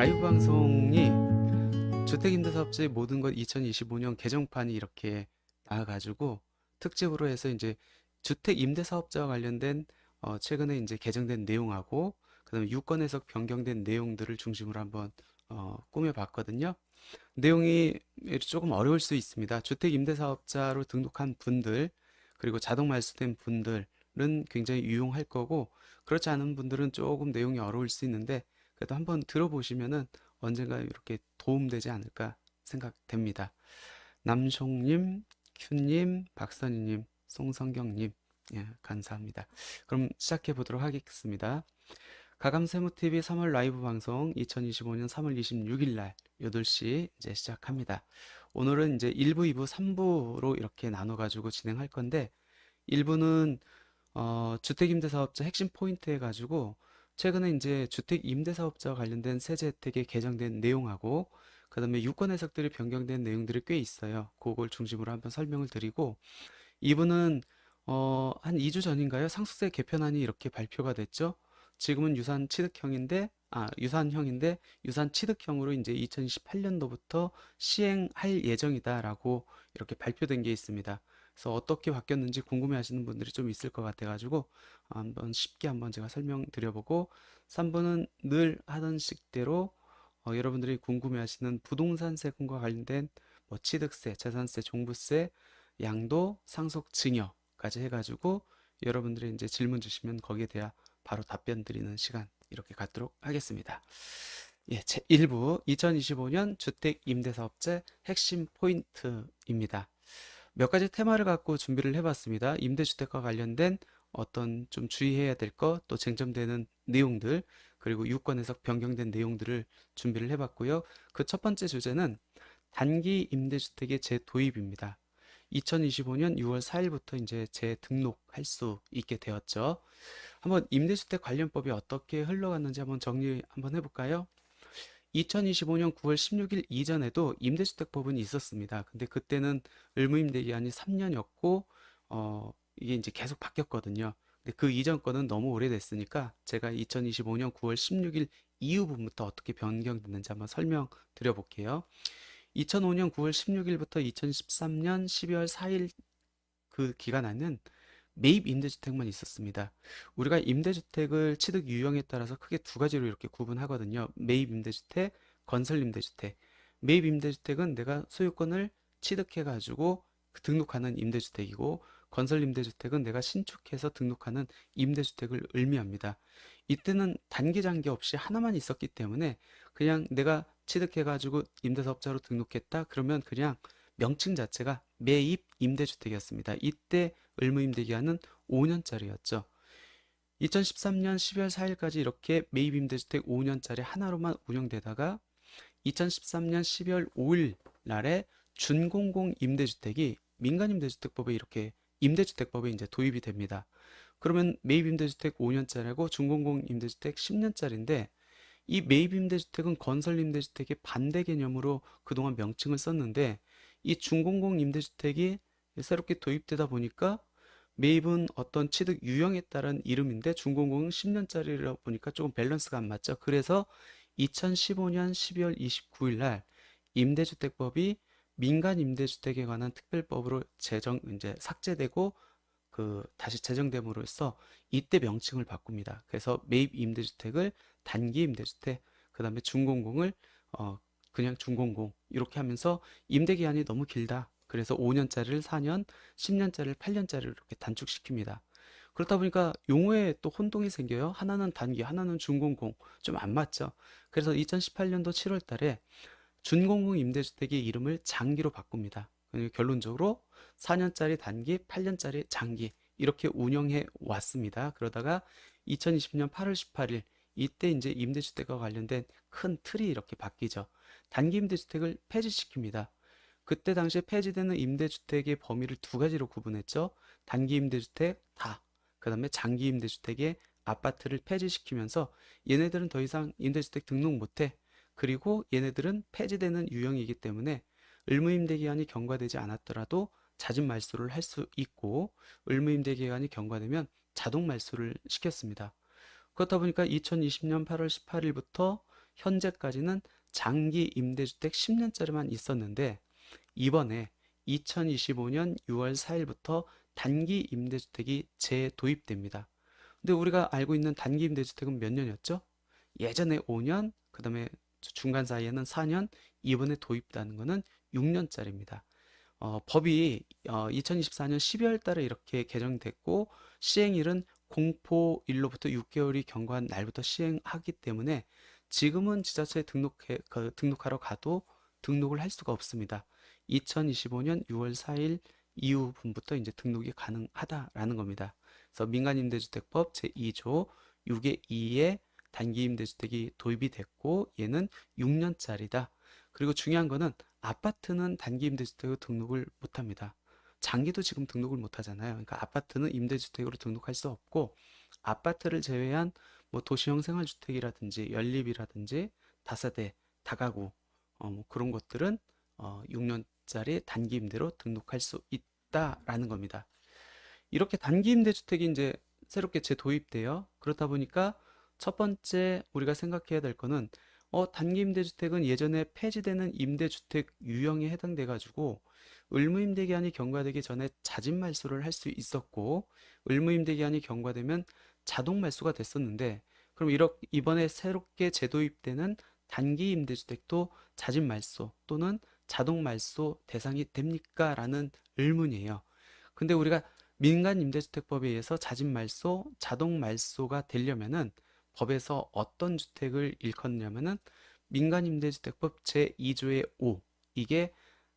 라이브 방송이 주택임대사업자의 모든 것 2025년 개정판이 이렇게 나와가지고 특집으로 해서 이제 주택임대사업자와 관련된 최근에 이제 개정된 내용하고 그다음에 유권 해석 변경된 내용들을 중심으로 한번 꾸며봤거든요. 내용이 조금 어려울 수 있습니다. 주택임대사업자로 등록한 분들 그리고 자동 말소된 분들은 굉장히 유용할 거고 그렇지 않은 분들은 조금 내용이 어려울 수 있는데 그래도 한번 들어보시면은 언젠가 이렇게 도움되지 않을까 생각됩니다. 남송님, 큐님, 박선희님, 송성경님, 예, 감사합니다. 그럼 시작해 보도록 하겠습니다. 가감세무TV 3월 라이브 방송 2025년 3월 26일 날 8시 이제 시작합니다. 오늘은 이제 1부, 2부, 3부로 이렇게 나눠 가지고 진행할 건데 1부는 주택임대사업자 핵심 포인트 해가지고 최근에 이제 주택임대사업자와 관련된 세제 혜택에 개정된 내용하고 그 다음에 유권 해석들이 변경된 내용들이 꽤 있어요. 그걸 중심으로 한번 설명을 드리고 2부는 한 2주 전인가요? 상속세 개편안이 이렇게 발표가 됐죠. 지금은 유산형인데 유산 취득형으로 이제 2028년도부터 시행할 예정이다라고 이렇게 발표된 게 있습니다. 그래서 어떻게 바뀌었는지 궁금해 하시는 분들이 좀 있을 것 같아 가지고 한번 쉽게 한번 제가 설명드려보고 3번은 늘 하던 식대로 여러분들이 궁금해 하시는 부동산 세금과 관련된 뭐 취득세, 재산세, 종부세, 양도, 상속, 증여까지 해가지고 여러분들이 이제 질문 주시면 거기에 대해 바로 답변 드리는 시간 이렇게 갖도록 하겠습니다. 예, 제1부 2025년 주택임대사업자 핵심 포인트입니다. 몇 가지 테마를 갖고 준비를 해봤습니다. 임대주택과 관련된 어떤 좀 주의해야 될 것, 또 쟁점되는 내용들, 그리고 유권 해석 변경된 내용들을 준비를 해봤고요. 그 첫 번째 주제는 단기 임대주택의 재도입입니다. 2025년 6월 4일부터 이제 재등록할 수 있게 되었죠. 한번 임대주택 관련법이 어떻게 흘러갔는지 한번 정리 한번 해볼까요? 2025년 9월 16일 이전에도 임대주택법은 있었습니다. 근데 그때는 의무임대 기한이 3년이었고 이게 이제 계속 바뀌었거든요. 근데 그 이전 거는 너무 오래됐으니까 제가 2025년 9월 16일 이후 부분부터 어떻게 변경됐는지 한번 설명드려 볼게요. 2005년 9월 16일부터 2013년 12월 4일 그 기간 안은 매입 임대주택만 있었습니다. 우리가 임대주택을 취득 유형에 따라서 크게 두 가지로 이렇게 구분하거든요. 매입 임대주택, 건설 임대주택. 매입 임대주택은 내가 소유권을 취득해 가지고 등록하는 임대주택이고 건설 임대주택은 내가 신축해서 등록하는 임대주택을 의미합니다. 이때는 단기 장기 없이 하나만 있었기 때문에 그냥 내가 취득해 가지고 임대사업자로 등록했다 그러면 그냥 명칭 자체가 매입 임대주택이었습니다. 이때 의무임대기한은 5년짜리였죠. 2013년 12월 4일까지 이렇게 매입 임대주택 5년짜리 하나로만 운영되다가 2013년 12월 5일 날에 준공공 임대주택이 민간임대주택법에 이렇게 임대주택법에 이제 도입이 됩니다. 그러면 매입 임대주택 5년짜리고 준공공 임대주택 10년짜리인데 이 매입 임대주택은 건설 임대주택의 반대 개념으로 그동안 명칭을 썼는데 이 준공공 임대주택이 새롭게 도입되다 보니까 매입은 어떤 취득 유형에 따른 이름인데 준공공은 10년짜리라 보니까 조금 밸런스가 안 맞죠. 그래서 2015년 12월 29일 날 임대주택법이 민간 임대주택에 관한 특별법으로 이제 삭제되고 다시 제정됨으로써 이때 명칭을 바꿉니다. 그래서 매입 임대주택을 단기 임대주택, 그 다음에 준공공을 그냥 준공공 이렇게 하면서 임대 기한이 너무 길다. 그래서 5년짜리를 4년, 10년짜리를 8년짜리로 이렇게 단축시킵니다. 그렇다 보니까 용어에 또 혼동이 생겨요. 하나는 단기, 하나는 준공공. 좀 안 맞죠. 그래서 2018년도 7월 달에 준공공 임대주택의 이름을 장기로 바꿉니다. 그러니까 결론적으로 4년짜리 단기, 8년짜리 장기 이렇게 운영해 왔습니다. 그러다가 2020년 8월 18일 이때 이제 임대주택과 관련된 큰 틀이 이렇게 바뀌죠. 단기 임대주택을 폐지시킵니다. 그때 당시에 폐지되는 임대주택의 범위를 두 가지로 구분했죠. 단기 임대주택 다, 그 다음에 장기 임대주택의 아파트를 폐지시키면서 얘네들은 더 이상 임대주택 등록 못해. 그리고 얘네들은 폐지되는 유형이기 때문에 의무임대 기간이 경과되지 않았더라도 잦은 말소를 할 수 있고 의무임대 기간이 경과되면 자동 말소를 시켰습니다. 그렇다 보니까 2020년 8월 18일부터 현재까지는 장기 임대주택 10년짜리만 있었는데 이번에 2025년 6월 4일부터 단기 임대주택이 재도입됩니다. 근데 우리가 알고 있는 단기 임대주택은 몇 년이었죠? 예전에 5년, 그 다음에 중간 사이에는 4년, 이번에 도입되는 거는 6년짜리입니다. 법이 2024년 12월 달에 이렇게 개정됐고 시행일은 공포일로부터 6개월이 경과한 날부터 시행하기 때문에 지금은 지자체에 등록하러 가도 등록을 할 수가 없습니다. 2025년 6월 4일 이후부터 이제 등록이 가능하다라는 겁니다. 그래서 민간임대주택법 제2조 6의 2에 단기임대주택이 도입이 됐고 얘는 6년짜리다. 그리고 중요한 거는 아파트는 단기 임대주택으로 등록을 못 합니다. 장기도 지금 등록을 못 하잖아요. 그러니까 아파트는 임대주택으로 등록할 수 없고 아파트를 제외한 뭐 도시형 생활주택이라든지 연립이라든지 다세대, 다가구 뭐 그런 것들은 6년짜리 단기 임대로 등록할 수 있다라는 겁니다. 이렇게 단기 임대주택이 이제 새롭게 재도입돼요. 그렇다 보니까 첫 번째 우리가 생각해야 될 거는 단기 임대주택은 예전에 폐지되는 임대주택 유형에 해당돼 가지고 의무임대 기한이 경과되기 전에 자진 말소를 할 수 있었고 의무임대 기한이 경과되면 자동 말소가 됐었는데 그럼 이번에 새롭게 재도입되는 단기 임대주택도 자진 말소 또는 자동 말소 대상이 됩니까? 라는 의문이에요. 근데 우리가 민간 임대주택법에 의해서 자진 말소, 자동 말소가 되려면은 법에서 어떤 주택을 일컫냐면은 민간임대주택법 제2조의 5 이게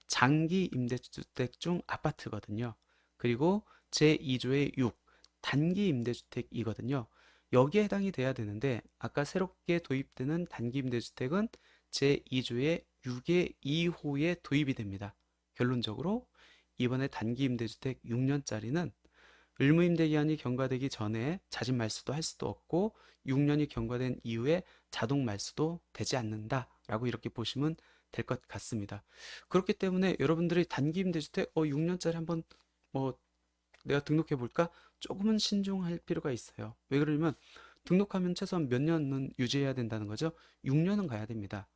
장기 임대주택 중 아파트거든요. 그리고 제2조의 6 단기 임대주택이거든요. 여기에 해당이 돼야 되는데 아까 새롭게 도입되는 단기 임대주택은 제2조의 6의 2호에 도입이 됩니다. 결론적으로 이번에 단기 임대주택 6년짜리는 의무임대 기한이 경과되기 전에 자진 말소도 할 수도 없고 6년이 경과된 이후에 자동 말소도 되지 않는다라고 이렇게 보시면 될 것 같습니다. 그렇기 때문에 여러분들이 단기 임대주택 6년짜리 한번 뭐 내가 등록해 볼까? 조금은 신중할 필요가 있어요. 왜 그러냐면 등록하면 최소한 몇 년은 유지해야 된다는 거죠. 6년은 가야 됩니다.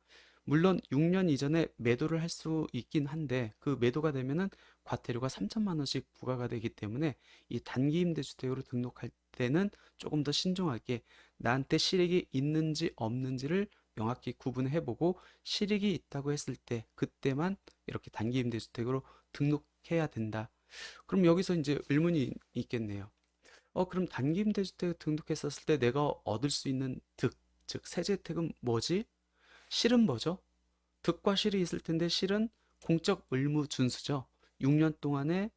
물론 6년 이전에 매도를 할 수 있긴 한데 그 매도가 되면은 과태료가 3천만 원씩 부과가 되기 때문에 이 단기 임대주택으로 등록할 때는 조금 더 신중하게 나한테 실익이 있는지 없는지를 명확히 구분해 보고 실익이 있다고 했을 때 그때만 이렇게 단기 임대주택으로 등록해야 된다. 그럼 여기서 이제 의문이 있겠네요. 그럼 단기 임대주택 등록했었을 때 내가 얻을 수 있는 득, 즉 세제 혜택은 뭐지? 실은 뭐죠? 득과 실이 있을 텐데 실은 공적 의무 준수죠. 6년 동안에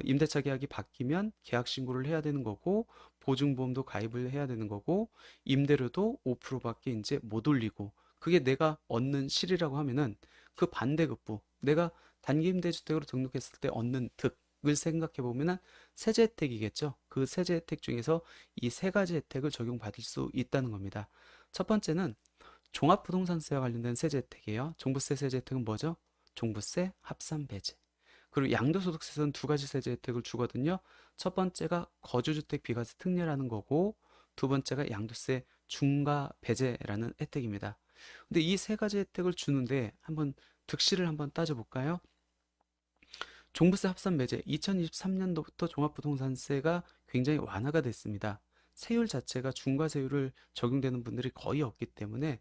임대차 계약이 바뀌면 계약 신고를 해야 되는 거고 보증보험도 가입을 해야 되는 거고 임대료도 5%밖에 이제 못 올리고 그게 내가 얻는 실이라고 하면은 그 반대급부 내가 단기 임대주택으로 등록했을 때 얻는 득을 생각해 보면은 세제 혜택이겠죠. 그 세제 혜택 중에서 이 세 가지 혜택을 적용받을 수 있다는 겁니다. 첫 번째는 종합부동산세와 관련된 세제 혜택이에요. 종부세 세제 혜택은 뭐죠? 종부세, 합산 배제. 그리고 양도소득세에서는 두 가지 세제 혜택을 주거든요. 첫 번째가 거주주택 비과세 특례라는 거고 두 번째가 양도세 중과 배제라는 혜택입니다. 근데 이 세 가지 혜택을 주는데 한번 득실을 한번 따져볼까요? 종부세 합산 배제 2023년도부터 종합부동산세가 굉장히 완화가 됐습니다. 세율 자체가 중과세율을 적용되는 분들이 거의 없기 때문에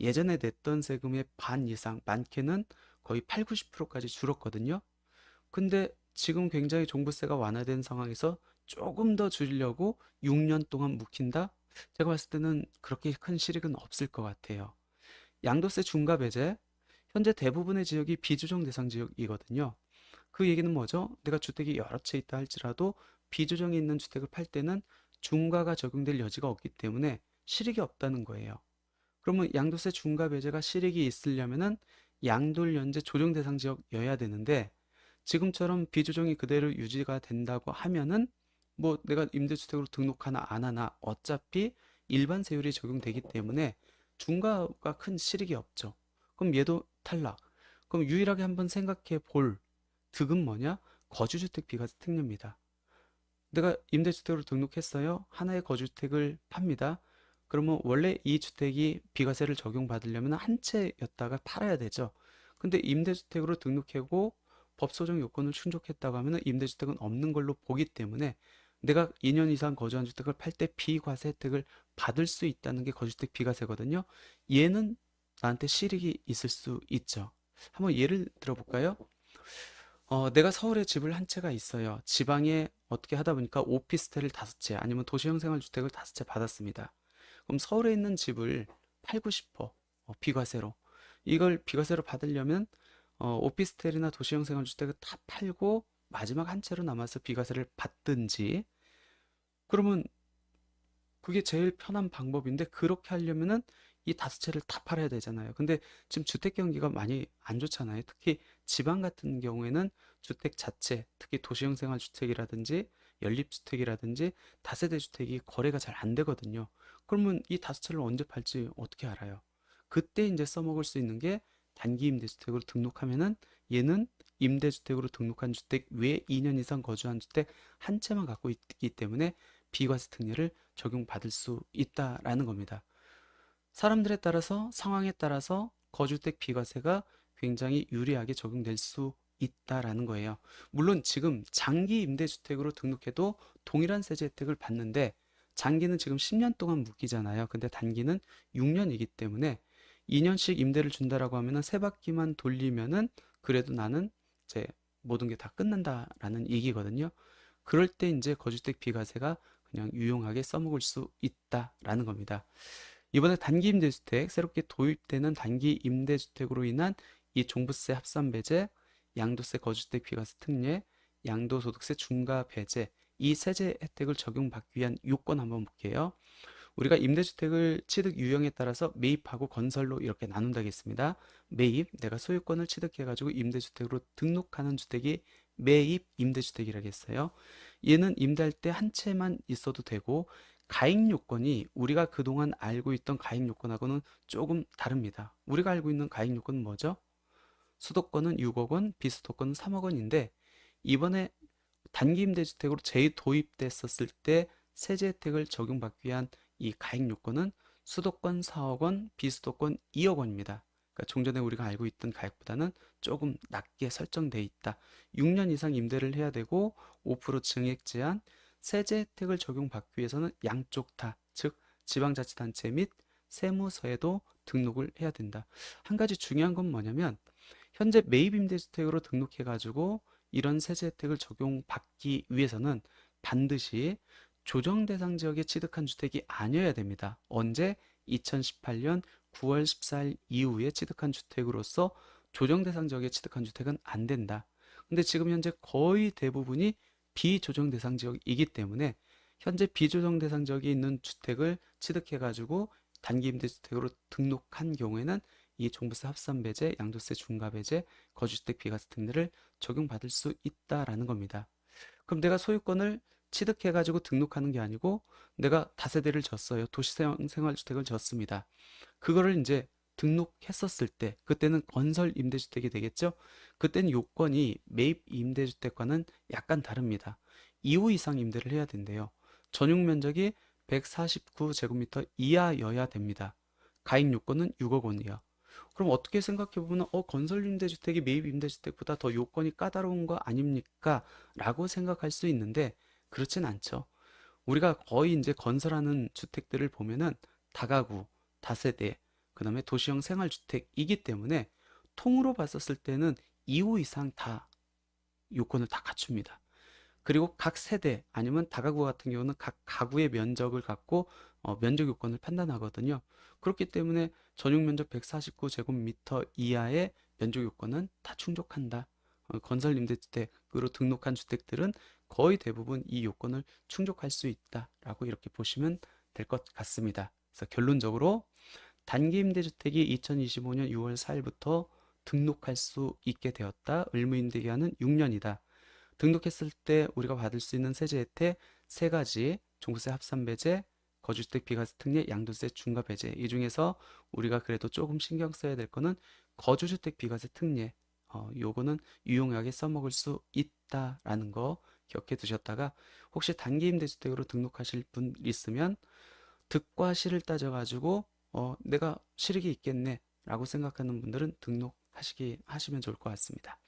예전에 냈던 세금의 반 이상, 많게는 거의 8, 90%까지 줄었거든요. 근데 지금 굉장히 종부세가 완화된 상황에서 조금 더 줄이려고 6년 동안 묵힌다? 제가 봤을 때는 그렇게 큰 실익은 없을 것 같아요. 양도세 중과 배제, 현재 대부분의 지역이 비조정 대상 지역이거든요. 그 얘기는 뭐죠? 내가 주택이 여러 채 있다 할지라도 비조정이 있는 주택을 팔 때는 중과가 적용될 여지가 없기 때문에 실익이 없다는 거예요. 그러면 양도세 중과 배제가 실익이 있으려면은 양돌연재 조정 대상 지역이어야 되는데 지금처럼 비조정이 그대로 유지가 된다고 하면은 뭐 내가 임대주택으로 등록하나 안 하나 어차피 일반 세율이 적용되기 때문에 중과가 큰 실익이 없죠. 그럼 얘도 탈락. 그럼 유일하게 한번 생각해 볼 득은 뭐냐? 거주주택 비과세 특례입니다. 내가 임대주택으로 등록했어요. 하나의 거주택을 팝니다. 그러면 원래 이 주택이 비과세를 적용받으려면 한 채였다가 팔아야 되죠. 근데 임대주택으로 등록하고 법소정 요건을 충족했다고 하면 임대주택은 없는 걸로 보기 때문에 내가 2년 이상 거주한 주택을 팔 때 비과세 혜택을 받을 수 있다는 게 거주택 비과세거든요. 얘는 나한테 실익이 있을 수 있죠. 한번 예를 들어볼까요? 내가 서울에 집을 한 채가 있어요. 지방에 어떻게 하다 보니까 오피스텔을 5채 아니면 도시형 생활주택을 5채 받았습니다. 그럼 서울에 있는 집을 팔고 싶어. 비과세로. 이걸 비과세로 받으려면 오피스텔이나 도시형 생활주택을 다 팔고 마지막 한 채로 남아서 비과세를 받든지, 그러면 그게 제일 편한 방법인데, 그렇게 하려면은 이 5채를 다 팔아야 되잖아요. 근데 지금 주택 경기가 많이 안 좋잖아요. 특히 지방 같은 경우에는 주택 자체, 특히 도시형 생활주택이라든지 연립주택이라든지 다세대 주택이 거래가 잘 안 되거든요. 그러면 이 5채를 언제 팔지 어떻게 알아요? 그때 이제 써먹을 수 있는 게 단기 임대주택으로 등록하면은, 얘는 임대주택으로 등록한 주택 외에 2년 이상 거주한 주택 한 채만 갖고 있기 때문에 비과세 특례를 적용받을 수 있다라는 겁니다. 사람들에 따라서, 상황에 따라서 거주택 비과세가 굉장히 유리하게 적용될 수 있다라는 거예요. 물론 지금 장기 임대주택으로 등록해도 동일한 세제 혜택을 받는데, 장기는 지금 10년 동안 묶이잖아요. 근데 단기는 6년이기 때문에 2년씩 임대를 준다라고 하면은 세 바퀴만 돌리면은 그래도 나는 이제 모든 게 다 끝난다라는 얘기거든요. 그럴 때 이제 거주택 비과세가 그냥 유용하게 써먹을 수 있다라는 겁니다. 이번에 단기 임대주택, 새롭게 도입되는 단기 임대주택으로 인한 이 종부세 합산 배제, 양도세 거주택 비과세 특례, 양도소득세 중과 배제, 이 세제 혜택을 적용받기 위한 요건 한번 볼게요. 우리가 임대주택을 취득 유형에 따라서 매입하고 건설로 이렇게 나눈다겠습니다. 매입, 내가 소유권을 취득해가지고 임대주택으로 등록하는 주택이 매입 임대주택이라겠어요. 얘는 임대할 때 한 채만 있어도 되고, 가입 요건이 우리가 그동안 알고 있던 가입 요건하고는 조금 다릅니다. 우리가 알고 있는 가입 요건은 뭐죠? 수도권은 6억 원, 비수도권은 3억 원인데, 이번에 단기 임대주택으로 재도입됐었을 때 세제 혜택을 적용받기 위한 이 가입 요건은 수도권 4억 원, 비수도권 2억 원입니다. 그러니까 종전에 우리가 알고 있던 가액보다는 조금 낮게 설정돼 있다. 6년 이상 임대를 해야 되고 5% 증액 제한, 세제 혜택을 적용받기 위해서는 양쪽 다, 즉 지방자치단체 및 세무서에도 등록을 해야 된다. 한 가지 중요한 건 뭐냐면, 현재 매입임대주택으로 등록해가지고 이런 세제 혜택을 적용받기 위해서는 반드시 조정 대상 지역에 취득한 주택이 아니어야 됩니다. 언제? 2018년 9월 14일 이후에 취득한 주택으로서 조정 대상 지역에 취득한 주택은 안 된다. 근데 지금 현재 거의 대부분이 비조정 대상 지역이기 때문에 현재 비조정 대상 지역에 있는 주택을 취득해가지고 단기 임대주택으로 등록한 경우에는 이 종부세 합산 배제, 양도세 중과 배제, 거주주택 비과세 등들을 적용받을 수 있다라는 겁니다. 그럼 내가 소유권을 취득해가지고 등록하는 게 아니고, 내가 다세대를 졌어요. 도시형 생활주택을 졌습니다. 그거를 이제 등록했었을 때, 그때는 건설 임대주택이 되겠죠? 그때는 요건이 매입 임대주택과는 약간 다릅니다. 2호 이상 임대를 해야 된대요. 전용 면적이 149제곱미터 이하여야 됩니다. 가입 요건은 6억 원이요. 그럼 어떻게 생각해 보면 건설 임대주택이 매입 임대주택보다 더 요건이 까다로운 거 아닙니까? 라고 생각할 수 있는데, 그렇진 않죠. 우리가 거의 이제 건설하는 주택들을 보면은 다가구, 다세대, 그다음에 도시형 생활주택이기 때문에 통으로 봤었을 때는 2호 이상 다 요건을 다 갖춥니다. 그리고 각 세대 아니면 다가구 같은 경우는 각 가구의 면적을 갖고 면적 요건을 판단하거든요. 그렇기 때문에 전용 면적 149제곱미터 이하의 면적 요건은 다 충족한다. 건설 임대주택으로 등록한 주택들은 거의 대부분 이 요건을 충족할 수 있다라고 이렇게 보시면 될 것 같습니다. 그래서 결론적으로 단기 임대주택이 2025년 6월 4일부터 등록할 수 있게 되었다. 의무임대 기간은 6년이다. 등록했을 때 우리가 받을 수 있는 세제 혜택 세 가지: 종부세 합산 배제, 거주주택 비과세 특례, 양도세 중과 배제. 이 중에서 우리가 그래도 조금 신경 써야 될 거는 거주주택 비과세 특례. 요거는 유용하게 써먹을 수 있다라는 거 기억해 두셨다가, 혹시 단기 임대주택으로 등록하실 분 있으면 득과 실을 따져가지고 내가 실익이 있겠네 라고 생각하는 분들은 하시면 좋을 것 같습니다.